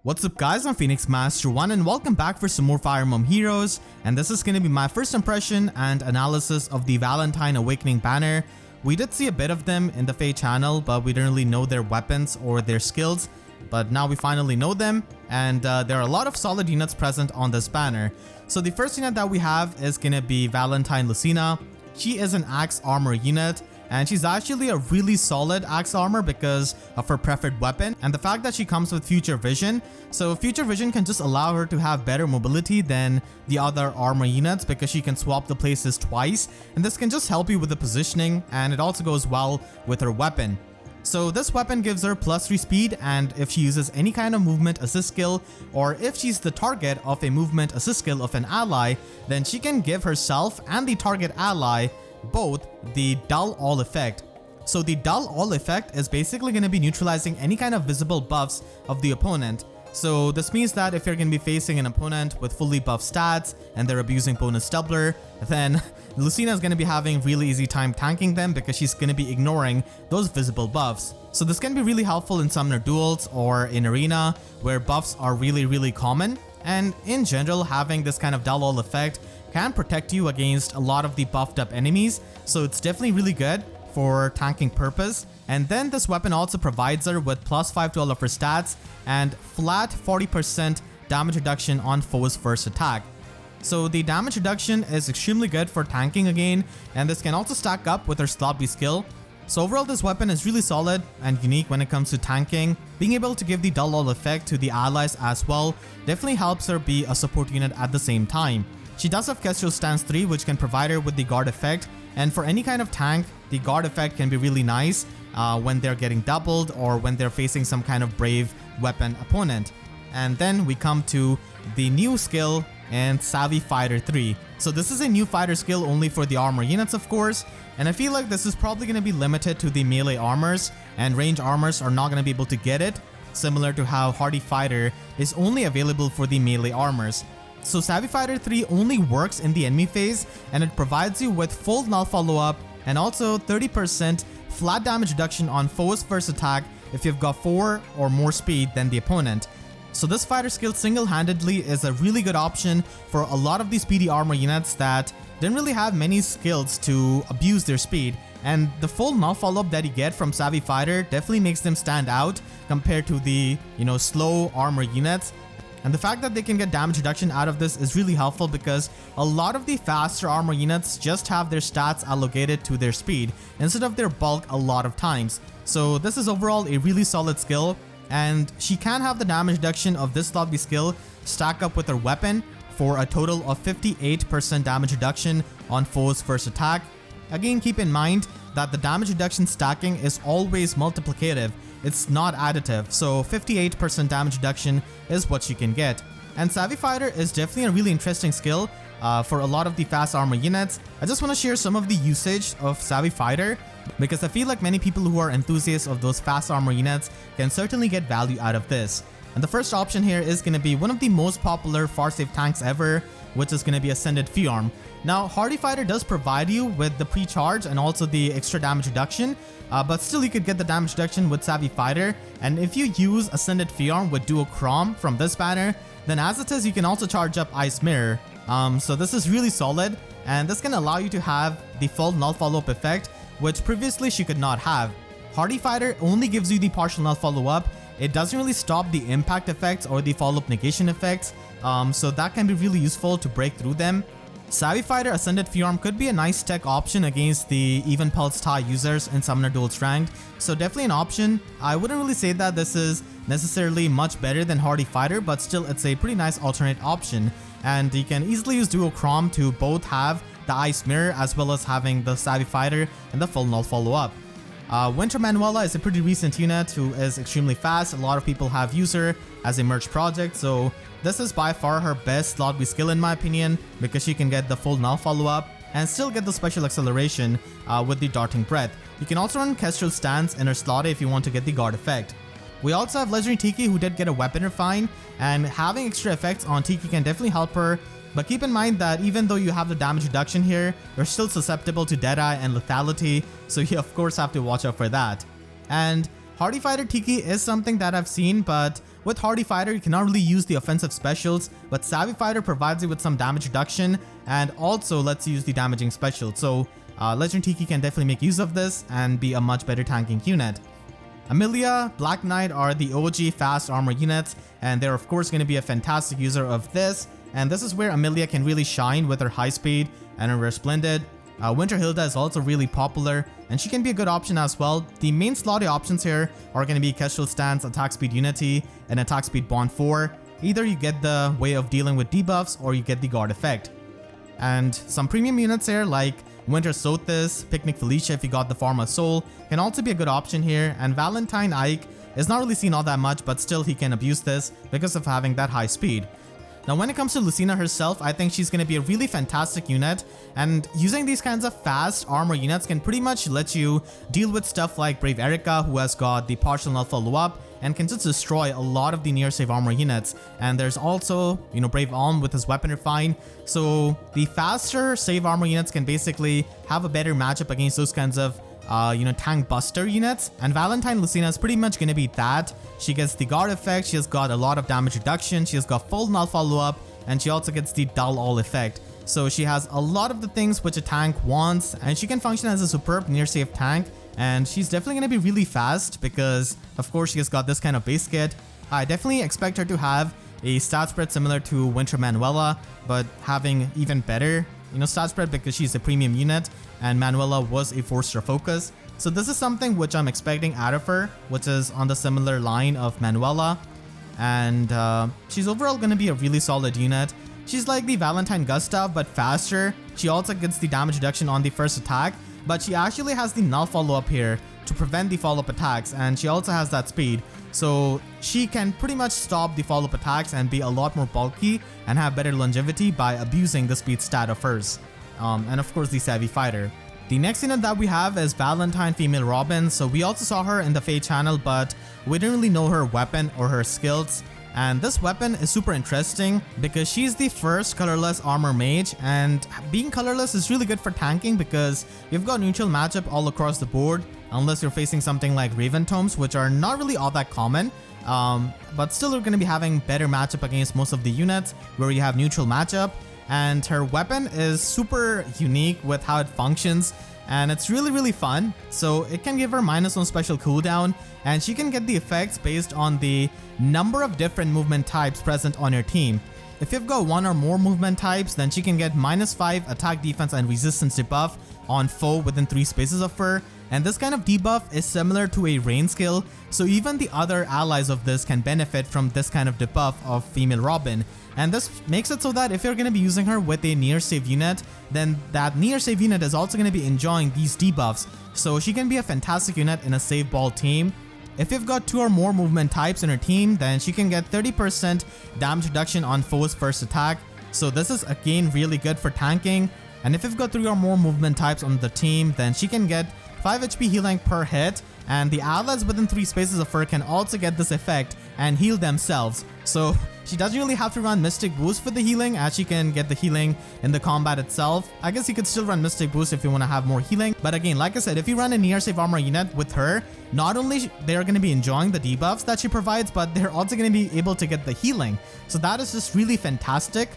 What's up guys, I'm Phoenix Master 1 and welcome back for some more Fire Emblem heroes, and this is going to be my first impression and analysis of the Valentine Awakening banner. We did see a bit of them in the FEH channel, but we didn't really know their weapons or their skills, but now we finally know them, and there are a lot of solid units present on this banner. So the first unit that we have is going to be Valentine Lucina. She is an axe armor unit, and she's actually a really solid axe armor because of her preferred weapon and the fact that she comes with future vision. So future vision can just allow her to have better mobility than the other armor units because she can swap the places twice, and this can just help you with the positioning, and it also goes well with her weapon. So this weapon gives her +3 speed, and if she uses any kind of movement assist skill, or if she's the target of a movement assist skill of an ally, then she can give herself and the target ally both the dull all effect. So the dull all effect is basically going to be neutralizing any kind of visible buffs of the opponent. So this means that if you're going to be facing an opponent with fully buffed stats and they're abusing bonus doubler, then Lucina is going to be having really easy time tanking them because she's going to be ignoring those visible buffs. So this can be really helpful in summoner duels or in arena where buffs are really common, and in general having this kind of dull all effect can protect you against a lot of the buffed up enemies, so it's definitely really good for tanking purpose. And then this weapon also provides her with +5 to all of her stats and flat 40% damage reduction on foe's first attack. So the damage reduction is extremely good for tanking again, and this can also stack up with her slot B skill. So overall this weapon is really solid and unique when it comes to tanking. Being able to give the dull all effect to the allies as well definitely helps her be a support unit at the same time. She does have Kestrel Stance 3, which can provide her with the guard effect, and for any kind of tank, the guard effect can be really nice when they're getting doubled or when they're facing some kind of brave weapon opponent. And then we come to the new skill and Savvy Fighter 3. So this is a new fighter skill only for the armor units, of course, and I feel like this is probably going to be limited to the melee armors, and range armors are not going to be able to get it, similar to how Hardy Fighter is only available for the melee armors. So Savvy Fighter 3 only works in the enemy phase, and it provides you with full null follow-up and also 30% flat damage reduction on foe's first attack if you've got 4 or more speed than the opponent. So this fighter skill single-handedly is a really good option for a lot of these speedy armor units that didn't really have many skills to abuse their speed, and the full null follow-up that you get from Savvy Fighter definitely makes them stand out compared to the, slow armor units. And the fact that they can get damage reduction out of this is really helpful because a lot of the faster armor units just have their stats allocated to their speed instead of their bulk a lot of times. So this is overall a really solid skill, and she can have the damage reduction of this slot B skill stack up with her weapon for a total of 58% damage reduction on foe's first attack. Again, keep in mind that the damage reduction stacking is always multiplicative. It's not additive, so 58% damage reduction is what you can get. And Savvy Fighter is definitely a really interesting skill for a lot of the fast armor units. I just want to share some of the usage of Savvy Fighter because I feel like many people who are enthusiasts of those fast armor units can certainly get value out of this. And the first option here is going to be one of the most popular far-safe tanks ever, which is going to be Ascended Fiarm. Now, Hardy Fighter does provide you with the pre-charge and also the extra damage reduction, but still you could get the damage reduction with Savvy Fighter, and if you use Ascended Fiarm with Duo Chrom from this banner, then as it is you can also charge up Ice Mirror. So this is really solid, and this can allow you to have the full null follow-up effect, which previously she could not have. Hardy Fighter only gives you the partial null follow-up. It doesn't really stop the impact effects or the follow-up negation effects, so that can be really useful to break through them. Savvy Fighter Ascended Fiarm could be a nice tech option against the even pulse tie users in Summoner Duels Ranked, so definitely an option. I wouldn't really say that this is necessarily much better than Hardy Fighter, but still it's a pretty nice alternate option, and you can easily use Duo Chrom to both have the Ice Mirror as well as having the Savvy Fighter and the full null follow-up. Winter Manuela is a pretty recent unit who is extremely fast. A lot of people have used her as a merge project, so this is by far her best slot B skill in my opinion because she can get the full null follow-up and still get the special acceleration with the Darting Breath. You can also run Kestrel Stance in her slot if you want to get the guard effect. We also have Legendary Tiki who did get a weapon refine, and having extra effects on Tiki can definitely help her. But keep in mind that even though you have the damage reduction here, you're still susceptible to Deadeye and Lethality, so you of course have to watch out for that. And Hardy Fighter Tiki is something that I've seen, but With Hardy Fighter, you cannot really use the offensive specials, but Savvy Fighter provides you with some damage reduction and also lets you use the damaging special. So Legend Tiki can definitely make use of this and be a much better tanking unit. Amelia, Black Knight are the OG fast armor units, and they're of course going to be a fantastic user of this. And this is where Amelia can really shine with her high speed and her Resplendent. Winter Hilda is also really popular, and she can be a good option as well. The main slotty options here are going to be Kestrel Stance, Attack Speed Unity, and Attack Speed Bond 4. Either you get the way of dealing with debuffs or you get the guard effect. And some premium units here like Winter Sothis, Picnic Felicia if you got the Pharma Soul can also be a good option here, and Valentine Ike is not really seen all that much, but still he can abuse this because of having that high speed. Now when it comes to Lucina herself, I think she's going to be a really fantastic unit, and using these kinds of fast armor units can pretty much let you deal with stuff like Brave Erica, who has got the partial null follow-up and can just destroy a lot of the near save armor units. And there's also, Brave Alm with his weapon refine. So the faster save armor units can basically have a better matchup against those kinds of tank buster units, and Valentine Lucina is pretty much going to be that. She gets the guard effect, she has got a lot of damage reduction, she has got full null follow-up, and she also gets the dull all effect. So she has a lot of the things which a tank wants, and she can function as a superb near save tank, and she's definitely going to be really fast because of course she has got this kind of base kit. I definitely expect her to have a stat spread similar to Winter Manuela, but having even better stat spread because she's a premium unit and Manuela was a 4-star focus. So this is something which I'm expecting out of her, which is on the similar line of Manuela, and she's overall going to be a really solid unit. She's like the Valentine Gustav but faster. She also gets the damage reduction on the first attack, but she actually has the null follow-up here to prevent the follow-up attacks, and she also has that speed. So she can pretty much stop the follow-up attacks and be a lot more bulky and have better longevity by abusing the speed stat of hers. And of course the Savvy Fighter. The next unit that we have is Valentine Female Robin. So we also saw her in the FEH channel, but we didn't really know her weapon or her skills. And this weapon is super interesting because she's the first colorless armor mage, and being colorless is really good for tanking because you've got neutral matchup all across the board unless you're facing something like Raven Tomes, which are not really all that common, but still you're going to be having better matchup against most of the units where you have neutral matchup. And her weapon is super unique with how it functions, and it's really fun. So it can give her -1 special cooldown, and she can get the effects based on the number of different movement types present on your team. If you've got 1 or more movement types, then she can get -5 attack, defense, and resistance debuff on foe within 3 spaces of her. And this kind of debuff is similar to a rain skill, so even the other allies of this can benefit from this kind of debuff of Female Robin. And this makes it so that if you're going to be using her with a near save unit, then that near save unit is also going to be enjoying these debuffs. So she can be a fantastic unit in a save ball team. If you've got 2 or more movement types in her team, then she can get 30% damage reduction on foe's first attack. So this is again really good for tanking. And if you've got 3 or more movement types on the team, then she can get 5 HP healing per hit, and the allies within 3 spaces of her can also get this effect and heal themselves. So she doesn't really have to run Mystic Boost for the healing, as she can get the healing in the combat itself. I guess you could still run Mystic Boost if you want to have more healing, but again, like I said, if you run a near save armor unit with her, not only they're going to be enjoying the debuffs that she provides, but they're also going to be able to get the healing. So that is just really fantastic.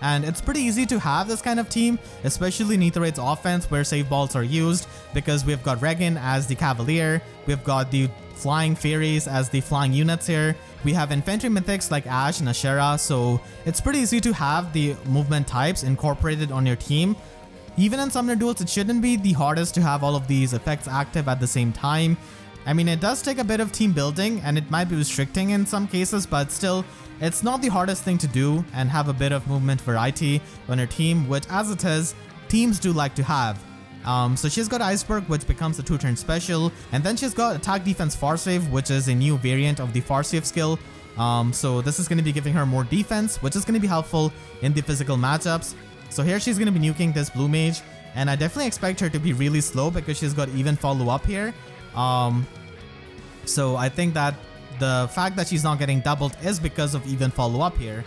And it's pretty easy to have this kind of team, especially in Aether Raids offense where save balls are used, because we've got Regan as the Cavalier, we've got the Flying Fairies as the flying units here, we have infantry mythics like Ash and Ashera, so it's pretty easy to have the movement types incorporated on your team. Even in Summoner duels, it shouldn't be the hardest to have all of these effects active at the same time. I mean, it does take a bit of team building and it might be restricting in some cases, but still, it's not the hardest thing to do and have a bit of movement variety on your team, which as it is, teams do like to have. So she's got Iceberg, which becomes a 2-turn special, and then she's got Attack, Defense, Far Save, which is a new variant of the Far Save skill. So this is going to be giving her more defense, which is going to be helpful in the physical matchups. So here she's going to be nuking this blue mage, and I definitely expect her to be really slow because she's got even follow-up here. So I think that the fact that she's not getting doubled is because of even follow-up here,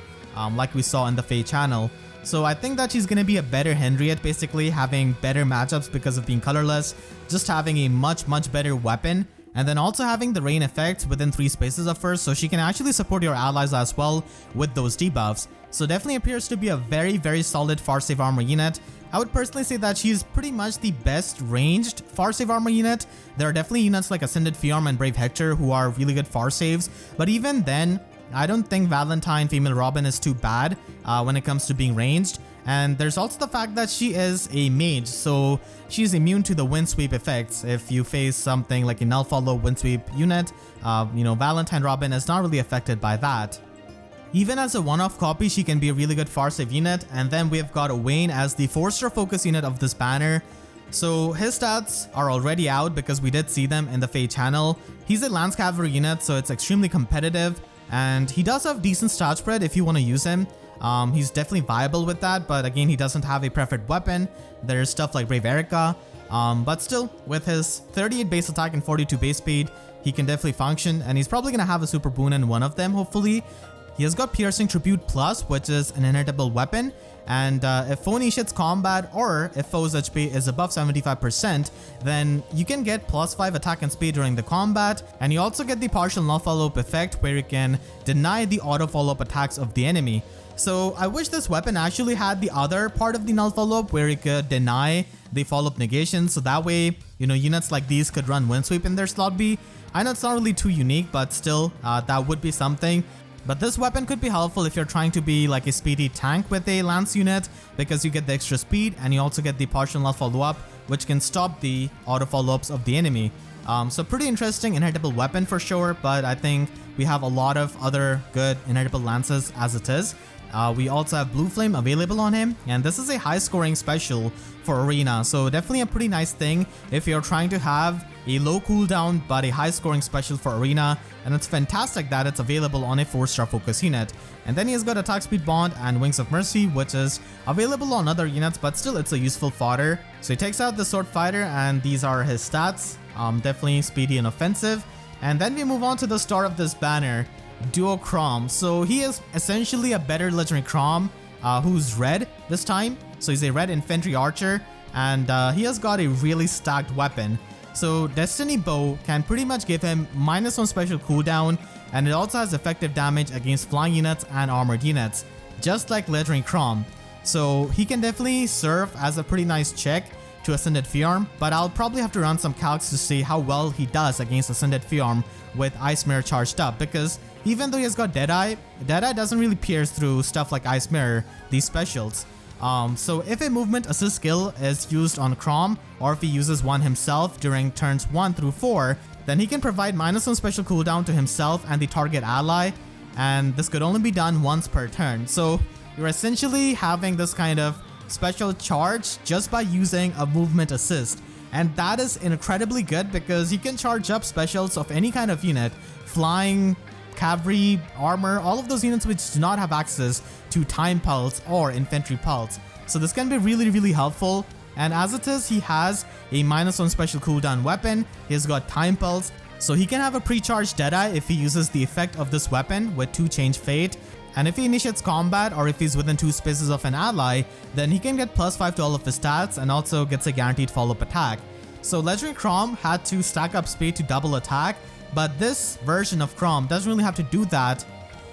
like we saw in the FEH channel. So I think that she's going to be a better Henriette, basically having better matchups because of being colorless, just having a much better weapon, And then also having the rain effect within 3 spaces of her, so she can actually support your allies as well with those debuffs. So definitely appears to be a very solid far save armor unit. I would personally say that she's pretty much the best ranged far save armor unit. There are definitely units like Ascended Fiorm and Brave Hector who are really good far saves, but even then, I don't think Valentine Female Robin is too bad when it comes to being ranged. And there's also the fact that she is a mage, so she's immune to the wind sweep effects. If you face something like a null follow wind sweep unit, Valentine Robin is not really affected by that. Even as a one-off copy, she can be a really good far save unit. And then we've got Owain as the 4-star focus unit of this banner. So his stats are already out because we did see them in the FEH channel. He's a Lance Cavalry unit, so it's extremely competitive. And he does have decent stat spread if you want to use him. He's definitely viable with that, but again, he doesn't have a preferred weapon. There's stuff like Brave Erica, but still, with his 38 base attack and 42 base speed, he can definitely function, and he's probably going to have a super boon in one of them, hopefully. He has got Piercing Tribute Plus, which is an inhittable weapon, and if foe initiates combat or if foe's HP is above 75%, then you can get +5 attack and speed during the combat, and you also get the partial null follow-up effect where you can deny the auto follow-up attacks of the enemy. So I wish this weapon actually had the other part of the null follow-up where it could deny the follow-up negation, so that way, units like these could run wind sweep in their slot B. I know it's not really too unique, but still, that would be something. But this weapon could be helpful if you're trying to be like a speedy tank with a lance unit, because you get the extra speed and you also get the partial null follow-up, which can stop the auto follow-ups of the enemy. So pretty interesting inhittable weapon for sure, but I think we have a lot of other good inhittable lances as it is. We also have Blue Flame available on him, and this is a high scoring special for Arena, so definitely a pretty nice thing if you're trying to have a low cooldown but a high scoring special for Arena, and it's fantastic that it's available on a 4-star focus unit. And then he has got Attack Speed Bond and Wings of Mercy, which is available on other units, but still it's a useful fodder. So he takes out the Sword Fighter, and these are his stats, definitely speedy and offensive. And then we move on to the star of this banner, Duo Chrom. So he is essentially a better legendary Chrom who's red this time. So he's a red infantry archer, and he has got a really stacked weapon. So Destiny Bow can pretty much give him -1 special cooldown, and it also has effective damage against flying units and armored units, just like legendary Chrom. So he can definitely serve as a pretty nice check to Ascended Fiorm, but I'll probably have to run some calcs to see how well he does against Ascended Fiorm with Ice Mirror charged up, because even though he has got Deadeye doesn't really pierce through stuff like Ice Mirror, these specials. So if a movement assist skill is used on Chrom, or if he uses one himself during turns 1 through 4, then he can provide -1 special cooldown to himself and the target ally, and this could only be done once per turn. So you're essentially having this kind of special charge just by using a movement assist, and that is incredibly good because you can charge up specials of any kind of unit, flying, cavalry, armor, all of those units which do not have access to time pulse or infantry pulse. So this can be really helpful, and as it is, he has a -1 special cooldown weapon, he's got time pulse, so he can have a pre-charged Deadeye if he uses the effect of this weapon with 2 Change Fate. And if he initiates combat or if he's within 2 spaces of an ally, then he can get +5 to all of his stats and also gets a guaranteed follow-up attack. So legendary Chrom had to stack up speed to double attack, but this version of Chrom doesn't really have to do that.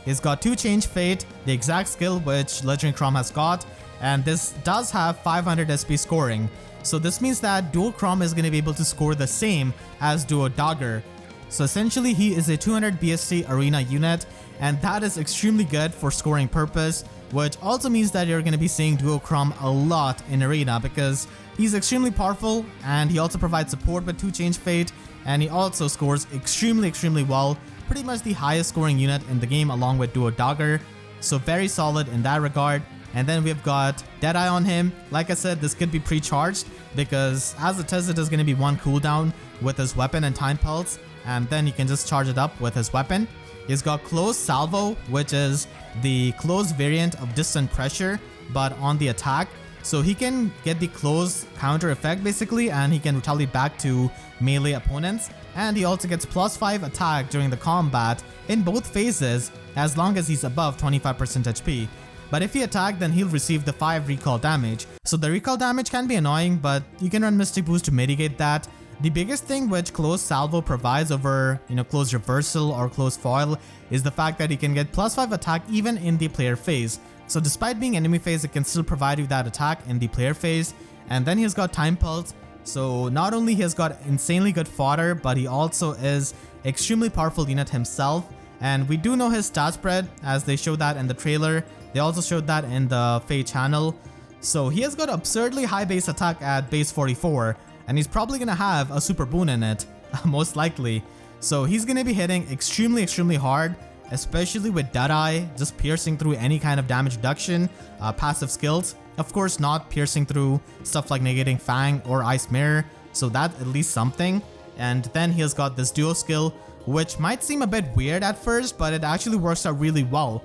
He's got 2 Change Fate, the exact skill which legendary Chrom has got, and this does have 500 SP scoring. So this means that Duo Chrom is going to be able to score the same as Duo Dagger. So essentially he is a 200 BST arena unit, and that is extremely good for scoring purpose, which also means that you're going to be seeing Duo Chrom a lot in arena because he's extremely powerful, and he also provides support with 2 Change Fate, and he also scores extremely well, pretty much the highest scoring unit in the game along with Duo Dagger, so very solid in that regard. And then we've got Deadeye on him. Like I said, this could be pre-charged because as it is going to be 1 cooldown with his weapon and time pulse, and then he can just charge it up with his weapon. He's got Close Salvo, which is the close variant of Distant Pressure, but on the attack. So he can get the close counter effect basically, and he can retaliate back to melee opponents. And he also gets +5 attack during the combat in both phases as long as he's above 25% HP. But if he attack, then he'll receive the 5 recall damage. So the recall damage can be annoying, but you can run Mystic Boost to mitigate that. The biggest thing which close salvo provides over, close reversal or close foil is the fact that you can get +5 attack even in the player phase. So despite being enemy phase, it can still provide you that attack in the player phase. And then he's got Time Pulse. So not only he has got insanely good fodder, but he also is extremely powerful unit himself. And we do know his stat spread, as they showed that in the trailer. They also showed that in the FEH channel. So he has got absurdly high base attack at base 44. And he's probably gonna have a super boon in it, most likely. So he's gonna be hitting extremely hard, especially with Deadeye, just piercing through any kind of damage reduction, passive skills. Of course, not piercing through stuff like negating Fang or Ice Mirror, so that's at least something. And then he has got this duo skill, which might seem a bit weird at first, but it actually works out really well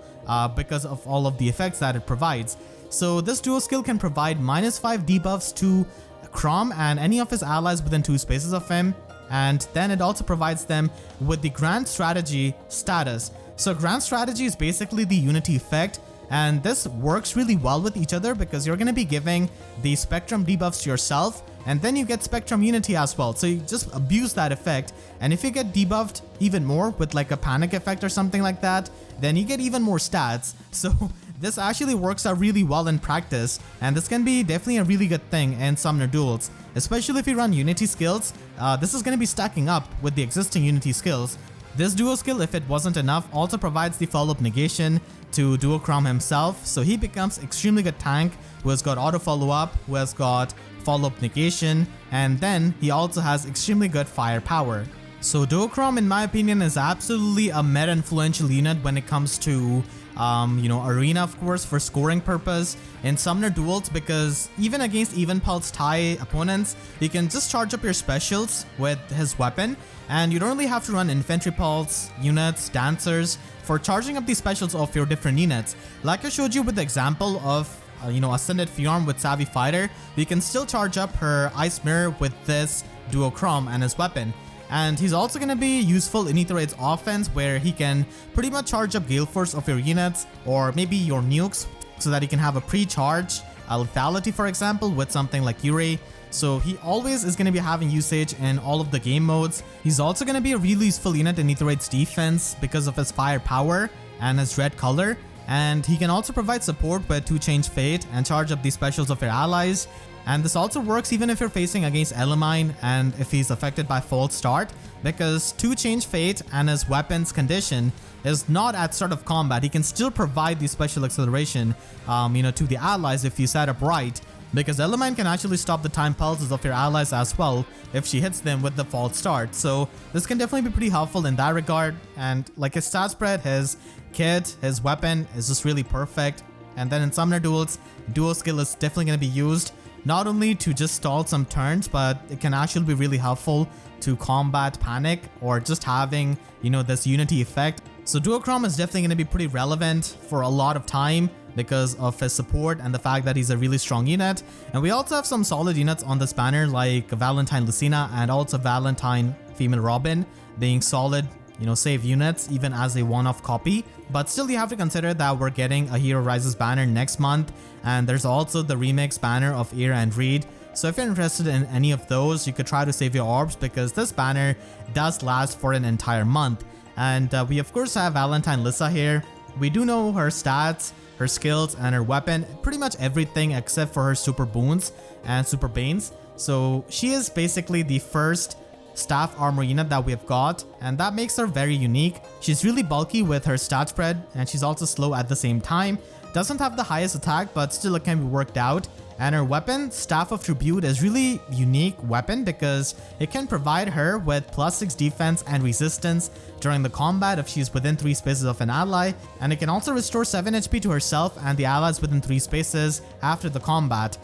because of all of the effects that it provides. So this duo skill can provide -5 debuffs to Chrom and any of his allies within 2 spaces of him, and then it also provides them with the Grand Strategy status. So Grand Strategy is basically the unity effect, and this works really well with each other because you're going to be giving the Spectrum debuffs to yourself, and then you get Spectrum Unity as well. So you just abuse that effect, and if you get debuffed even more with like a panic effect or something like that, then you get even more stats. So this actually works out really well in practice, and this can be definitely a really good thing in Summoner duels, especially if you run Unity skills. This is going to be stacking up with the existing Unity skills. This duo skill, if it wasn't enough, also provides the follow-up negation to Duo Chrom himself, so he becomes extremely good tank who has got auto follow-up, who has got follow-up negation, and then he also has extremely good firepower. So Duo Chrom, in my opinion, is absolutely a meta influential unit when it comes to Arena, of course, for scoring purpose in Summoner duels, because even against even pulse tie opponents, you can just charge up your specials with his weapon, and you don't really have to run infantry pulse, units, dancers for charging up the specials of your different units. Like I showed you with the example of Ascended Fjorm with Savvy Fighter, you can still charge up her Ice Mirror with this Duo Chrom and his weapon. And he's also going to be useful in Aether Raids offense, where he can pretty much charge up Gale Force of your units or maybe your nukes so that he can have a pre-charge lethality, for example, with something like Yurei. So he always is going to be having usage in all of the game modes. He's also going to be a really useful unit in Aether Raids defense because of his firepower and his red color. And he can also provide support with 2 Change Fate and charge up the specials of your allies. And this also works even if you're facing against Elimine and if he's affected by False Start, because 2 Change Fate and his weapon's condition is not at start of combat. He can still provide the special acceleration to the allies if you set up right, because Elimine can actually stop the time pulses of your allies as well if she hits them with the False Start. So this can definitely be pretty helpful in that regard, and like his stat spread, his kit, his weapon is just really perfect. And then in Summoner duels, duo skill is definitely going to be used not only to just stall some turns, but it can actually be really helpful to combat panic or just having, this unity effect. So Duo Chrom is definitely going to be pretty relevant for a lot of time because of his support and the fact that he's a really strong unit. And we also have some solid units on this banner like Valentine Lucina and also Valentine Female Robin being solid, save units even as a one-off copy. But still, you have to consider that we're getting a Hero Rises banner next month, and there's also the remix banner of Era and Reed. So if you're interested in any of those, you could try to save your orbs because this banner does last for an entire month. And we of course have Valentine Lissa here. We do know her stats, her skills, and her weapon, pretty much everything except for her super boons and super banes. So she is basically the first staff armor unit that we've got, and that makes her very unique. She's really bulky with her stat spread, and she's also slow at the same time. Doesn't have the highest attack, but still it can be worked out. And her weapon, Staff of Tribute, is really unique weapon because it can provide her with +6 defense and resistance during the combat if she's within 3 spaces of an ally, and it can also restore 7 HP to herself and the allies within 3 spaces after the combat.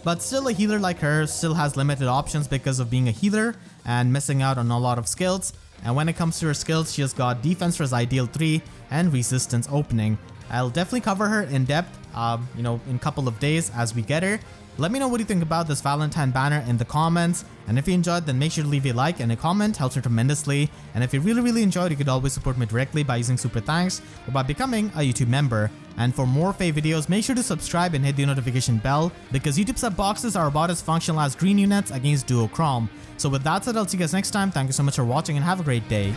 But still, a healer like her still has limited options because of being a healer and missing out on a lot of skills. And when it comes to her skills, she has got Defense Res Ideal 3 and Resistance Opening. I'll definitely cover her in depth, in a couple of days as we get her. Let me know what you think about this Valentine banner in the comments, and if you enjoyed, then make sure to leave a like and a comment, helps me tremendously. And if you really enjoyed, you could always support me directly by using Super Thanks or by becoming a YouTube member. And for more FEH videos, make sure to subscribe and hit the notification bell because YouTube sub boxes are about as functional as green units against duo Chrom. So with that said, I'll see you guys next time. Thank you so much for watching and have a great day.